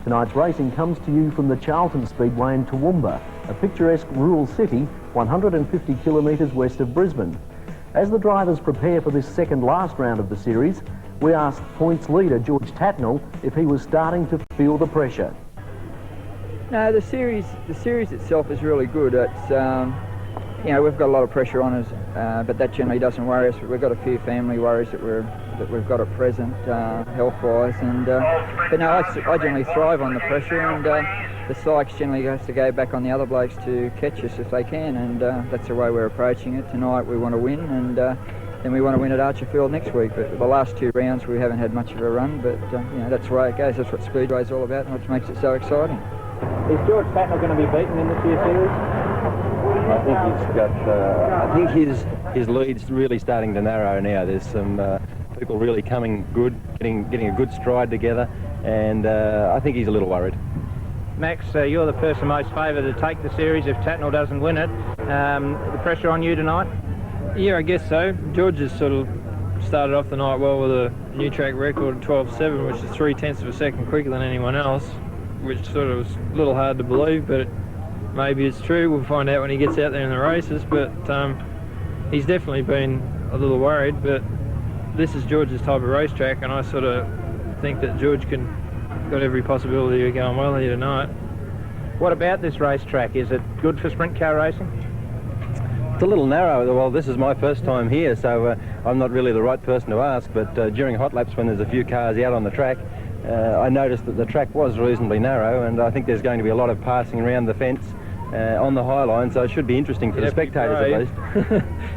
Tonight's racing comes to you from the Charlton Speedway in Toowoomba, a picturesque rural city 150 kilometres west of Brisbane. As the drivers prepare for this second last round of the series, we asked points leader George Tatnell if he was starting to feel the pressure. No, the series itself is really good. It's you know, we've got a lot of pressure on us, but that generally doesn't worry us. We've got a few family worries that we've got at present, health-wise, and but no, I generally thrive on the pressure, and the Sykes generally has to go back on the other blokes to catch us if they can, and that's the way we're approaching it. Tonight we want to win, and then we want to win at Archerfield next week. But the last two rounds we haven't had much of a run, but you know, that's the way it goes. That's what Speedway's all about, and which makes it so exciting. Is George Tatnell going to be beaten in this year's series? I think he's got. I think his lead's really starting to narrow now. There's some people really coming good, getting a good stride together, and I think he's a little worried. Max, you're the person most favoured to take the series if Tatnell doesn't win it. The pressure on you tonight? Yeah, I guess so. George has sort of started off the night well with a new track record of 12.7, which is 0.3 of a second quicker than anyone else, which sort of was a little hard to believe, but maybe it's true. We'll find out when he gets out there in the races, but he's definitely been a little worried, but this is George's type of racetrack, and I sort of think that George got every possibility of going well here tonight. What about this racetrack? Is it good for sprint car racing? It's a little narrow. Well, this is my first time here, so I'm not really the right person to ask, but during hot laps when there's a few cars out on the track, I noticed that the track was reasonably narrow, and I think there's going to be a lot of passing around the fence on the high line, so it should be interesting for the spectators at least.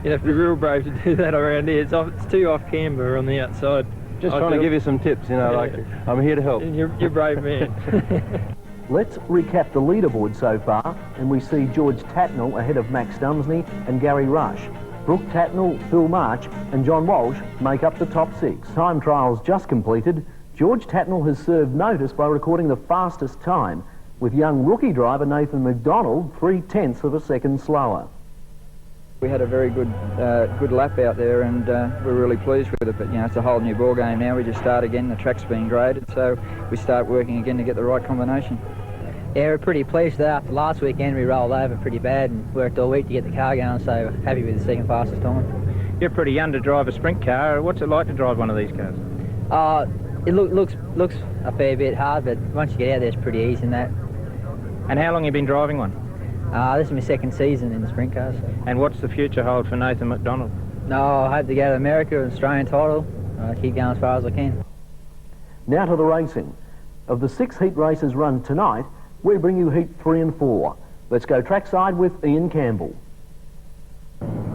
You'd have to be real brave to do that around here. It's too off camber on the outside. Just trying to give you some tips, you know, yeah. Like I'm here to help. You're a brave man. Let's recap the leaderboard so far, and we see George Tatnell ahead of Max Dumsney and Gary Rush. Brooke Tatnell, Phil March and John Walsh make up the top six. Time trials just completed. George Tatnell has served notice by recording the fastest time, with young rookie driver Nathan McDonald 0.3 of a second slower. We had a very good lap out there, and we're really pleased with it, but you know, it's a whole new ball game now. We just start again, the track's been graded, so we start working again to get the right combination. Yeah, we're pretty pleased that after last weekend we rolled over pretty bad and worked all week to get the car going, so happy with the second fastest time. You're pretty young to drive a sprint car. What's it like to drive one of these cars? It looks a fair bit hard, but once you get out there it's pretty easy in that. And how long have you been driving one? This is my second season in the sprint cars. And what's the future hold for Nathan McDonald? No, I hope to go to America, an Australian title. Keep going as far as I can. Now to the racing. Of the 6 heat races run tonight, we bring you heat 3 and 4. Let's go trackside with Ian Campbell.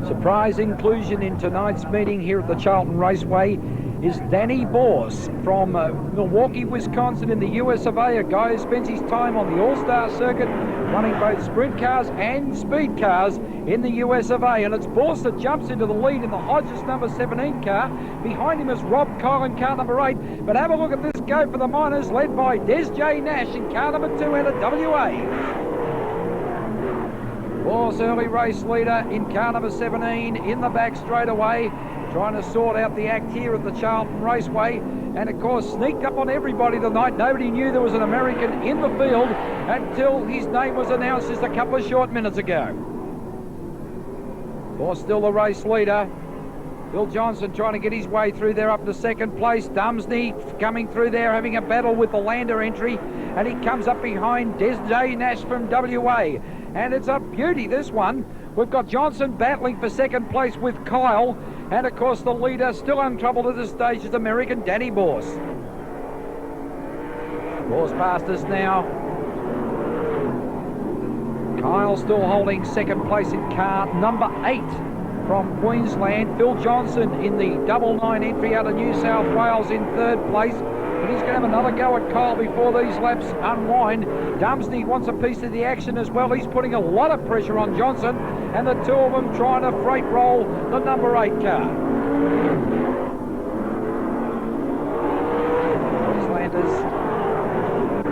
Surprise inclusion in tonight's meeting here at the Charlton Raceway is Danny Borse from Milwaukee, Wisconsin in the US of A, a guy who spends his time on the All-Star circuit running both sprint cars and speed cars in the US of A. And it's Borse that jumps into the lead in the Hodges number 17 car. Behind him is Rob Kyle in car number 8. But have a look at this go for the Miners, led by Des J. Nash in car number 2 out of WA. Borse, early race leader in car number 17, in the back straight away, trying to sort out the act here at the Charlton Raceway, and of course sneaked up on everybody tonight. Nobody knew there was an American in the field until his name was announced just a couple of short minutes ago. Borse still the race leader. Bill Johnson trying to get his way through there up to second place. Dumsney coming through there, having a battle with the Lander entry, and he comes up behind Des J. Nash from WA. And it's a beauty, this one. We've got Johnson battling for second place with Kyle, and of course the leader, still untroubled at this stage, is American Danny Borse. Borse past us now. Kyle still holding second place in car number 8 from Queensland. Phil Johnson in the 99 entry out of New South Wales in third place. But he's going to have another go at Kyle before these laps unwind. Dumsney wants a piece of the action as well. He's putting a lot of pressure on Johnson, and the two of them trying to freight roll the number 8 car. Queenslanders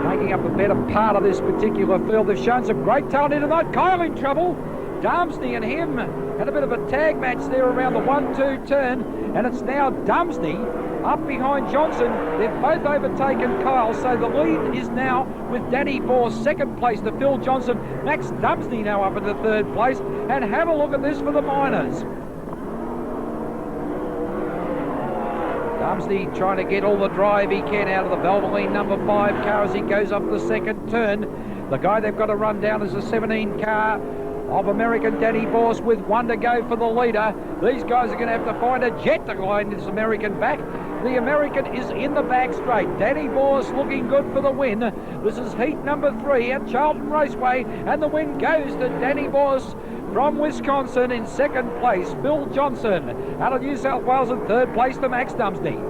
making up a better part of this particular field. They've shown some great talent here tonight. Kyle in trouble. Dumsney and him had a bit of a tag match there around the 1-2 turn, and it's now Dumsney up behind Johnson. They've both overtaken Kyle, so the lead is now with Danny Bourse, second place to Phil Johnson. Max Dumsney now up into third place. And have a look at this for the minors. Dumsney trying to get all the drive he can out of the Valvoline number 5 car as he goes up the second turn. The guy they've got to run down is the 17 car of American Danny Bourse with 1 to go for the leader. These guys are going to have to find a jet to line this American back. The American is in the back straight. Danny Bourse looking good for the win. This is heat number 3 at Charlton Raceway, and the win goes to Danny Bourse from Wisconsin. In second place, Phil Johnson out of New South Wales, in third place to Max Dumsney.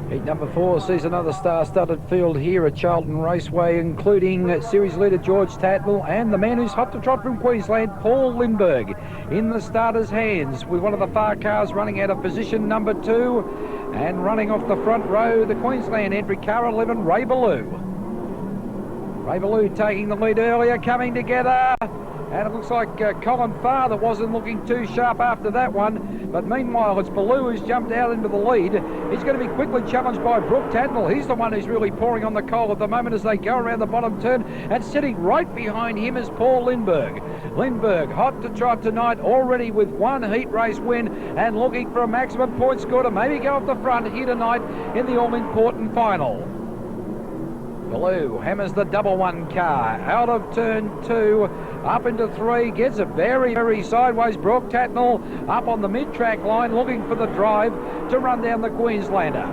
Heat number 4 sees another star-studded field here at Charlton Raceway, including series leader George Tatnall and the man who's hot to trot from Queensland, Paul Lindbergh, in the starter's hands, with one of the far cars running out of position number 2, and running off the front row, the Queensland entry, car 11, Ray Ballou. Ray Ballou taking the lead earlier, coming together. And it looks like Colin Farther wasn't looking too sharp after that one. But meanwhile, it's Ballou who's jumped out into the lead. He's going to be quickly challenged by Brooke Tatnall. He's the one who's really pouring on the coal at the moment as they go around the bottom turn. And sitting right behind him is Paul Lindbergh. Lindbergh, hot to trot tonight, already with 1 heat race win and looking for a maximum point score to maybe go up the front here tonight in the all-important final. Ballou hammers the double 1 car out of turn 2, up into 3, gets it very, very sideways. Brooke Tatnall up on the mid-track line looking for the drive to run down the Queenslander.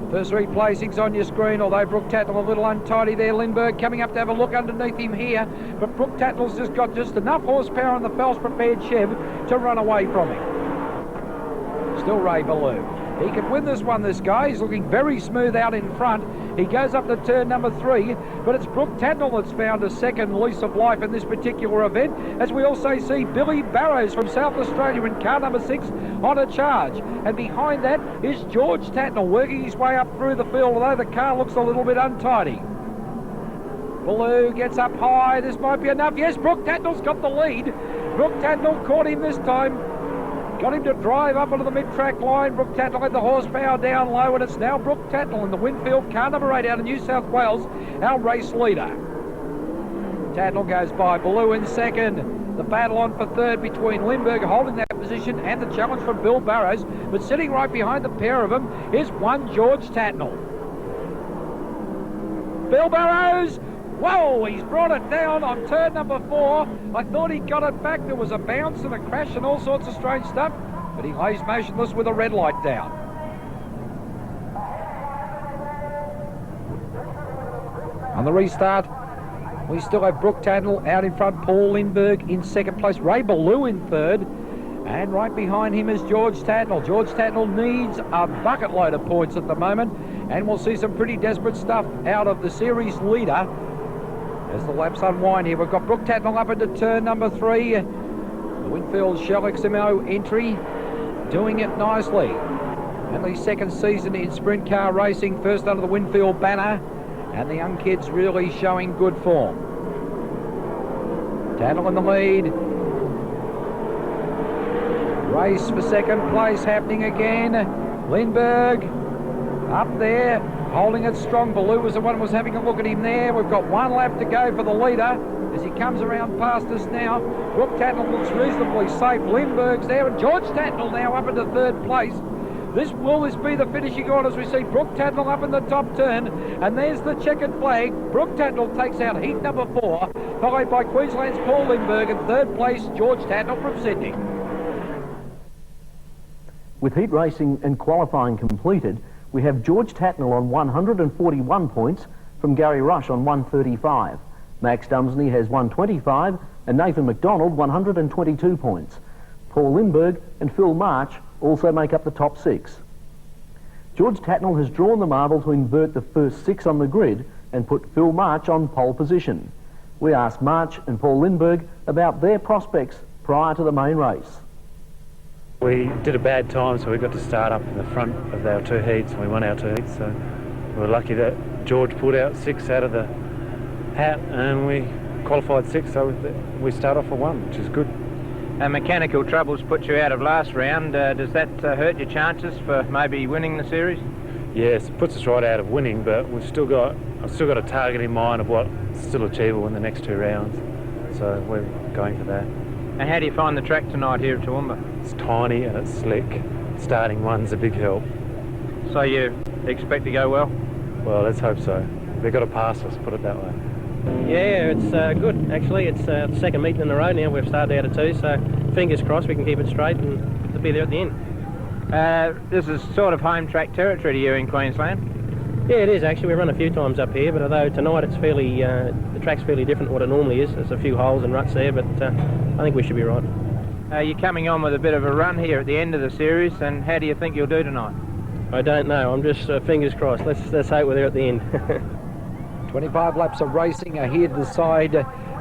The first 3 placings on your screen, although Brooke Tatnall a little untidy there. Lindbergh coming up to have a look underneath him here, but Brooke Tatnall's just got just enough horsepower on the Phelps-prepared Chev to run away from him. Still Ray Ballou. He can win this one, this guy. He's looking very smooth out in front. He goes up to turn number 3, but it's Brooke Tatnall that's found a second lease of life in this particular event, as we also see Billy Barrows from South Australia in car number 6 on a charge. And behind that is George Tatnall working his way up through the field, although the car looks a little bit untidy. Ballou gets up high. This might be enough. Yes, Brooke Tatnall's got the lead. Brooke Tatnall caught him this time. Got him to drive up onto the mid-track line. Brooke Tatnall had the horsepower down low, and it's now Brooke Tatnall in the Winfield car number 8 out of New South Wales, our race leader. Tatnall goes by, Ballou in second. The battle on for third between Lindbergh holding that position and the challenge from Bill Barrows, but sitting right behind the pair of them is one George Tatnall. Bill Barrows! Whoa, he's brought it down on turn number 4. I thought he got it back. There was a bounce and a crash and all sorts of strange stuff, but he lays motionless with a red light down. On the restart, we still have Brooke Tatnall out in front, Paul Lindbergh in second place, Ray Ballou in third, and right behind him is George Tatnall. George Tatnall needs a bucket load of points at the moment, and we'll see some pretty desperate stuff out of the series leader. As the laps unwind here, we've got Brooke Tatnall up into turn number 3. The Winfield Shell XMO entry doing it nicely. Only second season in sprint car racing, first under the Winfield banner, and the young kid's really showing good form. Tatnall in the lead. Race for second place happening again. Lindbergh up there, holding it strong. Ballou was the one who was having a look at him there. We've got 1 lap to go for the leader as he comes around past us now. Brooke Tatnall looks reasonably safe. Lindbergh's there, and George Tatnall now up into third place. Will this be the finishing order as we see Brooke Tatnall up in the top turn, and there's the checkered flag. Brooke Tatnall takes out heat number 4, followed by Queensland's Paul Lindbergh, and third place George Tatnall from Sydney. With heat racing and qualifying completed, we have George Tatnall on 141 points from Gary Rush on 135. Max Dumsney has 125 and Nathan McDonald 122 points. Paul Lindbergh and Phil March also make up the top 6. George Tatnall has drawn the marble to invert the first 6 on the grid and put Phil March on pole position. We asked March and Paul Lindbergh about their prospects prior to the main race. We did a bad time, so we got to start up in the front of our 2 heats, and we won our 2 heats, so we were lucky that George pulled out 6 out of the hat, and we qualified 6th, so we start off for 1, which is good. Mechanical troubles put you out of last round. Does that hurt your chances for maybe winning the series? Yes, it puts us right out of winning, but I've still got a target in mind of what's still achievable in the next 2 rounds. So we're going for that. And how do you find the track tonight here at Toowoomba? It's tiny and it's slick. Starting one's a big help. So you expect to go well? Well, let's hope so. They've got to pass us, put it that way. Yeah, it's good actually. It's second meeting in a row now. We've started out at 2, so fingers crossed we can keep it straight and to be there at the end. This is sort of home track territory to you in Queensland? Yeah, it is actually. We've run a few times up here, but although tonight it's fairly, the track's fairly different to what it normally is. There's a few holes and ruts there, but I think we should be right. You're coming on with a bit of a run here at the end of the series, and how do you think you'll do tonight? I don't know. I'm just fingers crossed. Let's hope we're there at the end. 25 laps of racing are here to decide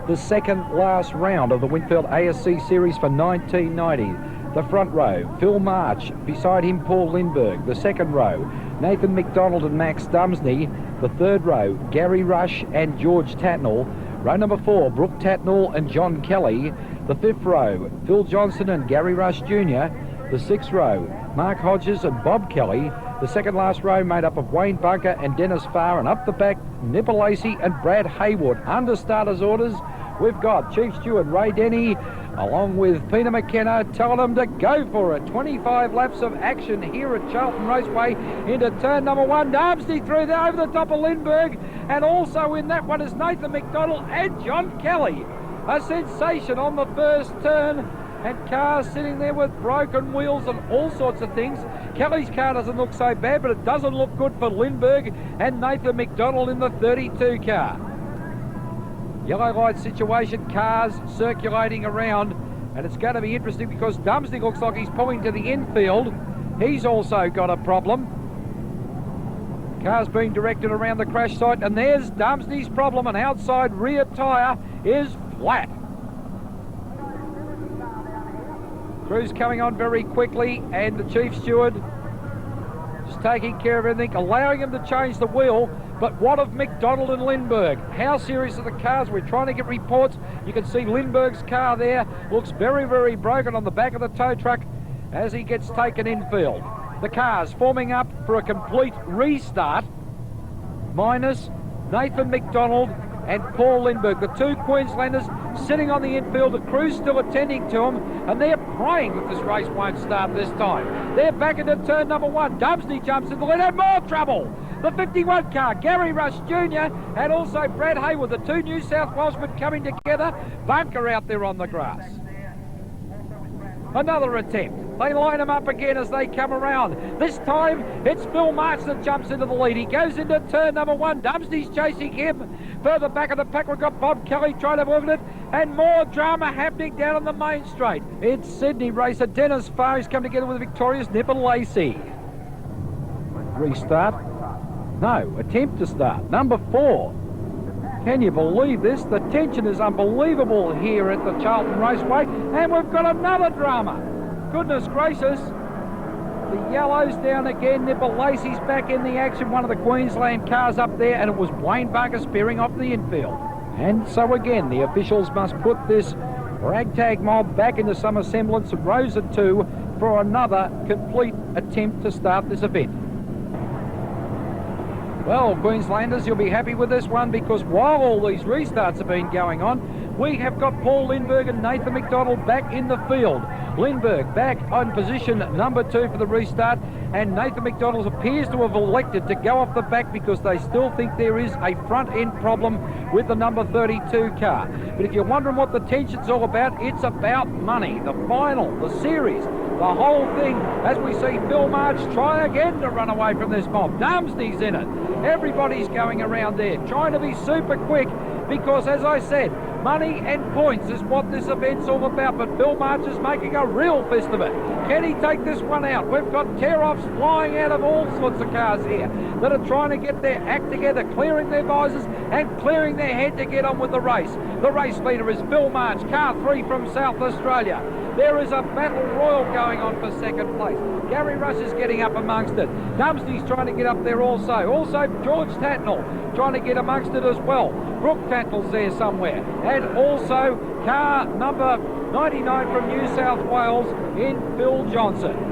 the second last round of the Winfield ASC series for 1990. The front row, Phil March, beside him Paul Lindbergh. The second row, Nathan McDonald and Max Dumsney. The third row, Gary Rush and George Tatnall. Row number 4, Brooke Tatnall and John Kelly. The fifth row, Phil Johnson and Gary Rush Jr. The sixth row, Mark Hodges and Bob Kelly. The second last row made up of Wayne Bunker and Dennis Farr, and up the back, Nipper Lacey and Brad Haywood. Under starters' orders, we've got Chief Steward Ray Denny, along with Peter McKenna, telling them to go for it. 25 laps of action here at Charlton Raceway into turn number 1. Darmsey through there over the top of Lindbergh, and also in that one is Nathan McDonald and John Kelly. A sensation on the first turn, and cars sitting there with broken wheels and all sorts of things. Kelly's car doesn't look so bad, but it doesn't look good for Lindbergh and Nathan McDonald in the 32 car. Yellow light situation, cars circulating around, and it's going to be interesting because Dumsney looks like he's pulling to the infield. He's also got a problem. Cars being directed around the crash site, and there's Dumsney's problem. An outside rear tyre is flat. Crew's coming on very quickly, and the Chief Steward just taking care of everything, allowing him to change the wheel. But what of McDonald and Lindbergh? How serious are the cars? We're trying to get reports. You can see Lindbergh's car there looks very, very broken on the back of the tow truck as he gets taken infield. The cars forming up for a complete restart, minus Nathan McDonald and Paul Lindbergh. The two Queenslanders sitting on the infield, the crew's still attending to them, and they're praying that this race won't start this time. They're back into turn number 1. Dumsney jumps in the lead, and more trouble. The 51 car, Gary Rush Jr. and also Brad Haywood, the two New South Welshman coming together. Bunker out there on the grass. Another attempt. They line them up again as they come around. This time, it's Phil March that jumps into the lead. He goes into turn number 1. Dumsney's chasing him. Further back of the pack, we've got Bob Kelly trying to move it, and more drama happening down on the main straight. It's Sydney racer Dennis Farr. He's come together with victorious Nipper Lacey. Restart. No, attempt to start. Number 4. Can you believe this? The tension is unbelievable here at the Charlton Raceway, and we've got another drama. Goodness gracious. The yellow's down again. Nipper Lacey's back in the action. One of the Queensland cars up there, and it was Wayne Barker spearing off the infield. And so again, the officials must put this ragtag mob back into some semblance of rows of 2 for another complete attempt to start this event. Well, Queenslanders, you'll be happy with this one, because while all these restarts have been going on, we have got Paul Lindbergh and Nathan McDonald back in the field. Lindbergh back on position number 2 for the restart, and Nathan McDonald appears to have elected to go off the back because they still think there is a front-end problem with the number 32 car. But if you're wondering what the tension's all about, it's about money. The final, the series, the whole thing, as we see Phil March try again to run away from this mob. Dumsney's in it. Everybody's going around there, trying to be super quick, because, as I said, money and points is what this event's all about. But Phil March is making a real fist of it. Can he take this one out? We've got tear-offs flying out of all sorts of cars here that are trying to get their act together, clearing their visors and clearing their head to get on with the race. The race leader is Phil March, car 3 from South Australia. There is a battle royal going on for second place. Gary Rush is getting up amongst it. Dumsney's trying to get up there also. Also George Tatnall trying to get amongst it as well. Brooke Tatnall's there somewhere. and also car number 99 from New South Wales in Phil Johnson.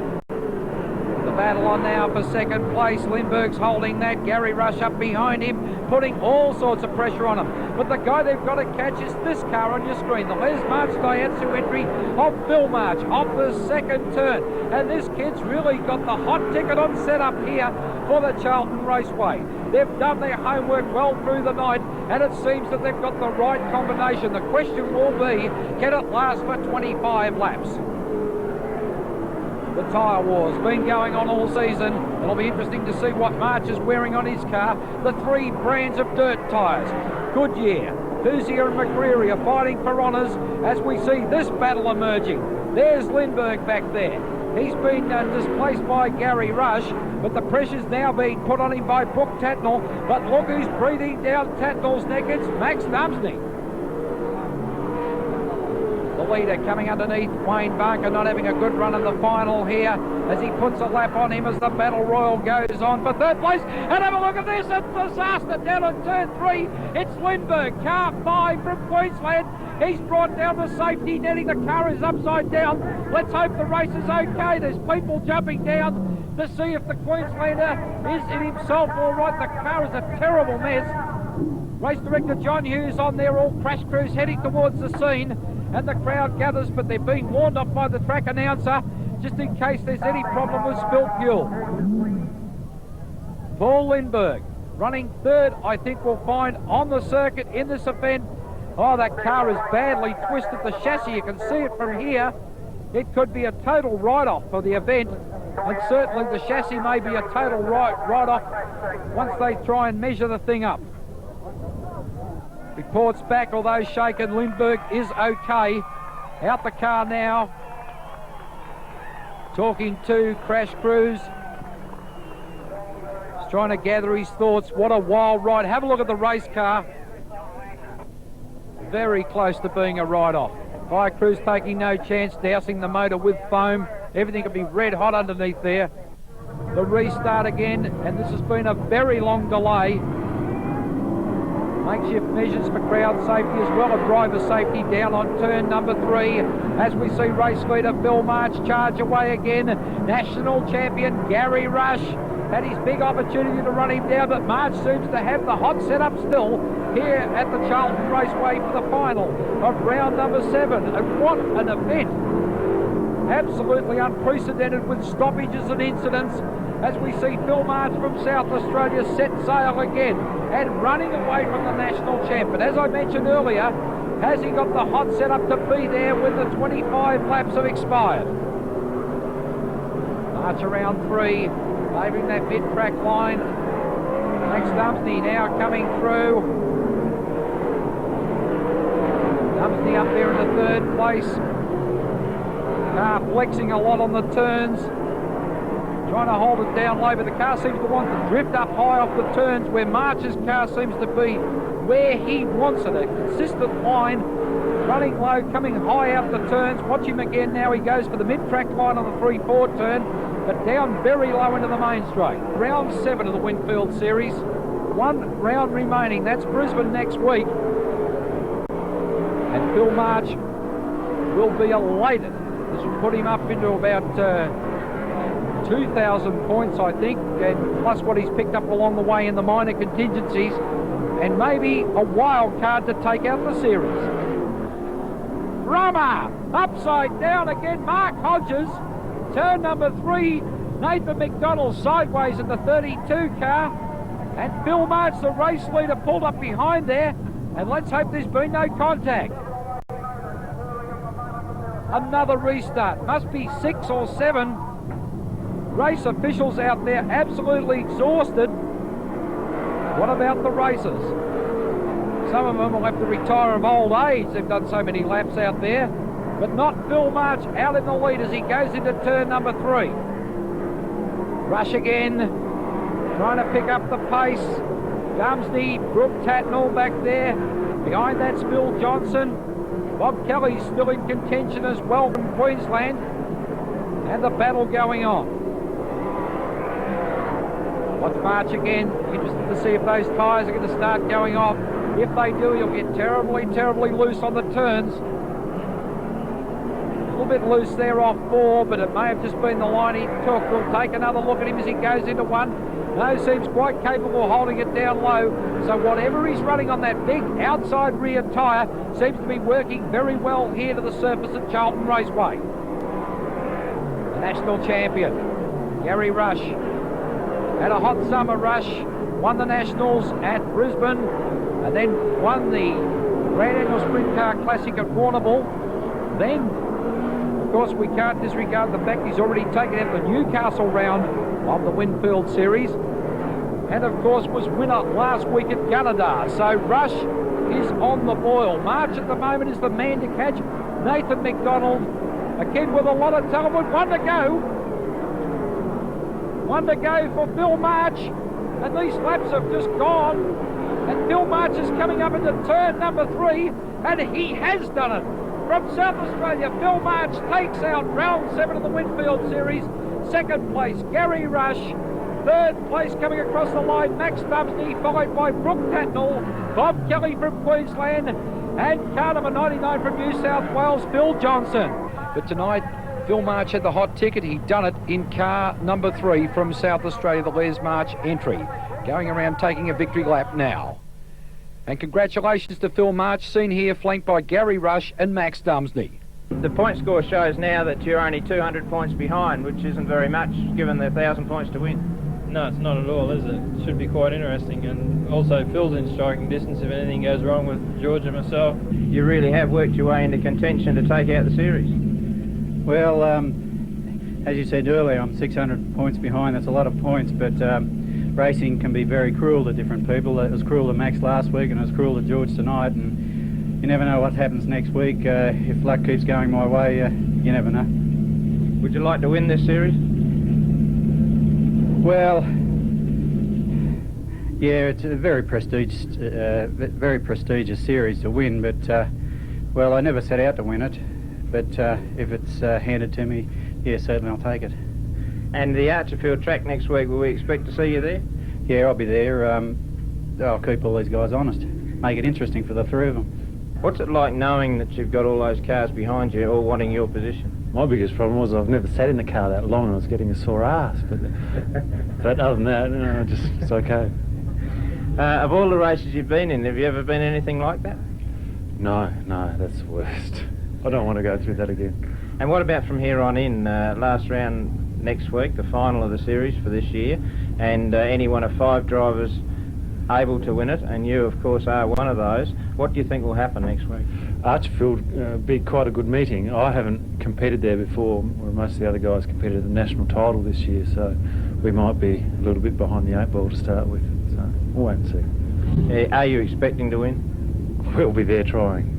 The battle on now for second place. Lindbergh's holding that. Gary Rush up behind him, putting all sorts of pressure on him. But the guy they've got to catch is this car on your screen, the Les March Daihatsu entry of Phil March off the second turn. And this kid's really got the hot ticket on setup here for the Charlton Raceway. They've done their homework well through the night, and it seems that they've got the right combination. The question will be, can it last for 25 laps? The tyre war's been going on all season. It'll be interesting to see what March is wearing on his car. The three brands of dirt tyres. Goodyear, Hoosier and McCreary are fighting for honours as we see this battle emerging. There's Lindbergh back there. He's been displaced by Gary Rush, but the pressure's now being put on him by Brooke Tatnall. But look who's breathing down Tatnall's neck. It's Max Dumsney. The leader coming underneath Wayne Barker, not having a good run in the final here as he puts a lap on him as the battle royal goes on for third place. And have a look at this, it's disaster down on turn 3. It's Lindbergh, car 5 from Queensland. He's brought down the safety netting. The car is upside down. Let's hope the race is okay. There's people jumping down to see if the Queenslander is in himself all right. The car is a terrible mess. Race director John Hughes on there, all crash crews heading towards the scene. And the crowd gathers, but they're being warned off by the track announcer just in case there's any problem with spilt fuel. Paul Lindbergh running third, I think we'll find on the circuit in this event. Oh, that car is badly twisted. The chassis, you can see it from here. It could be a total write-off for the event, and certainly the chassis may be a total write-off once they try and measure the thing up. Reports back, although shaken, Lindbergh is okay. Out the car now. Talking to crash crews. He's trying to gather his thoughts. What a wild ride. Have a look at the race car. Very close to being a write-off. Fire crews taking no chance, dousing the motor with foam. Everything could be red hot underneath there. The restart again, and this has been a very long delay. Makeshift measures for crowd safety as well as driver safety down on turn number 3 as we see race leader Phil March charge away again. National champion Gary Rush had his big opportunity to run him down, but March seems to have the hot setup still here at the Charlton Raceway for the final of round number 7. And what an event! Absolutely unprecedented with stoppages and incidents as we see Phil March from South Australia set sail again and running away from the national champ. But as I mentioned earlier, has he got the hot setup to be there when the 25 laps have expired? March around 3, favouring that mid-track line. Max Dumsney now coming through. Dumsney up there in the 3rd place. Car flexing a lot on the turns. Trying to hold it down low, but the car seems to want to drift up high off the turns where March's car seems to be where he wants it. A consistent line, running low, coming high out the turns. Watch him again now. He goes for the mid-track line on the 3-4 turn, but down very low into the main straight. Round 7 of the Winfield Series. 1 round remaining. That's Brisbane next week. And Phil March will be elated. This will put him up into about 2,000 points, I think, and plus what he's picked up along the way in the minor contingencies, and maybe a wild card to take out the series. Rama, upside down again, Mark Hodges. Turn number 3, Nathan McDonald sideways in the 32 car, and Phil March, the race leader, pulled up behind there, and let's hope there's been no contact. Another restart, must be 6 or 7. Race officials out there absolutely exhausted. What about the racers? Some of them will have to retire of old age. They've done so many laps out there, but not Phil March out in the lead as he goes into turn number 3. Rush again, trying to pick up the pace. Dumsney, Brooke Tatnall back there. Behind that's Phil Johnson. Bob Kelly's still in contention as well from Queensland. And the battle going on. Watch March again. Interested to see if those tyres are going to start going off. If they do, he'll get terribly, terribly loose on the turns. A little bit loose there off 4, but it may have just been the line he took. We'll take another look at him as he goes into 1. No, seems quite capable of holding it down low. So whatever he's running on that big outside rear tyre seems to be working very well here to the surface at Charlton Raceway. The national champion, Gary Rush, had a hot summer rush, won the Nationals at Brisbane, and then won the Grand Annual Sprint Car Classic at Warrnambool. Then, of course, we can't disregard the fact he's already taken out the Newcastle round of the Winfield Series, and of course was winner last week at Gunnedah. So Rush is on the boil. March at the moment is the man to catch. Nathan McDonald, a kid with a lot of talent. One to go. One to go for Phil March, and these laps have just gone. And Phil March is coming up into turn number 3, and he has done it. From South Australia, Phil March takes out round 7 of the Winfield Series. Second place, Gary Rush. Third place coming across the line, Max Dumsney, followed by Brooke Tatnall, Bob Kelly from Queensland, and car number 99 from New South Wales, Phil Johnson. But tonight, Phil March had the hot ticket. He'd done it in car number 3 from South Australia, the Les March entry. Going around taking a victory lap now. And congratulations to Phil March, seen here flanked by Gary Rush and Max Dumsney. The point score shows now that you're only 200 points behind, which isn't very much given the 1,000 points to win. No, it's not at all, is it? It should be quite interesting, and also Phil's in striking distance if anything goes wrong with George and myself. You really have worked your way into contention to take out the series. Well, as you said earlier, I'm 600 points behind. That's a lot of points, but racing can be very cruel to different people. It was cruel to Max last week, and it was cruel to George tonight, and you never know what happens next week. If luck keeps going my way, you never know. Would you like to win this series? Well, yeah, it's a very prestigious series to win, but well, I never set out to win it. But if it's handed to me, yeah, certainly I'll take it. And the Archerfield track next week, will we expect to see you there? Yeah, I'll be there. I'll keep all these guys honest, make it interesting for the 3 of them. What's it like knowing that you've got all those cars behind you, all wanting your position? My biggest problem was I've never sat in the car that long and I was getting a sore ass, but other than that, no, it's okay. Of all the races you've been in, have you ever been anything like that? No, that's the worst. I don't want to go through that again. And what about from here on in? Last round next week, the final of the series for this year, and any one of 5 drivers able to win it, and you of course are one of those. What do you think will happen next week? Archerfield be quite a good meeting. I haven't competed there before, where most of the other guys competed at the national title this year, so we might be a little bit behind the 8 ball to start with, so we'll wait and see. Are you expecting to win? We'll be there trying.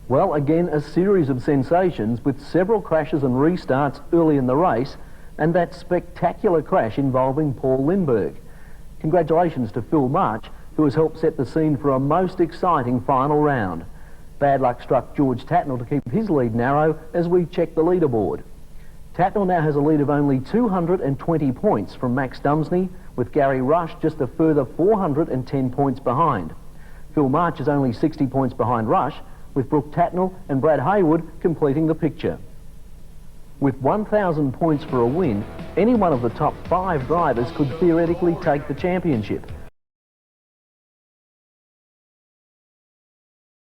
Well, again, a series of sensations with several crashes and restarts early in the race, and that spectacular crash involving Paul Lindbergh. Congratulations to Phil March, who has helped set the scene for a most exciting final round. Bad luck struck George Tatnall to keep his lead narrow as we check the leaderboard. Tatnall now has a lead of only 220 points from Max Dumsney, with Gary Rush just a further 410 points behind. Phil March is only 60 points behind Rush, with Brooke Tatnall and Brad Haywood completing the picture. With 1,000 points for a win, any one of the top 5 drivers could theoretically take the championship.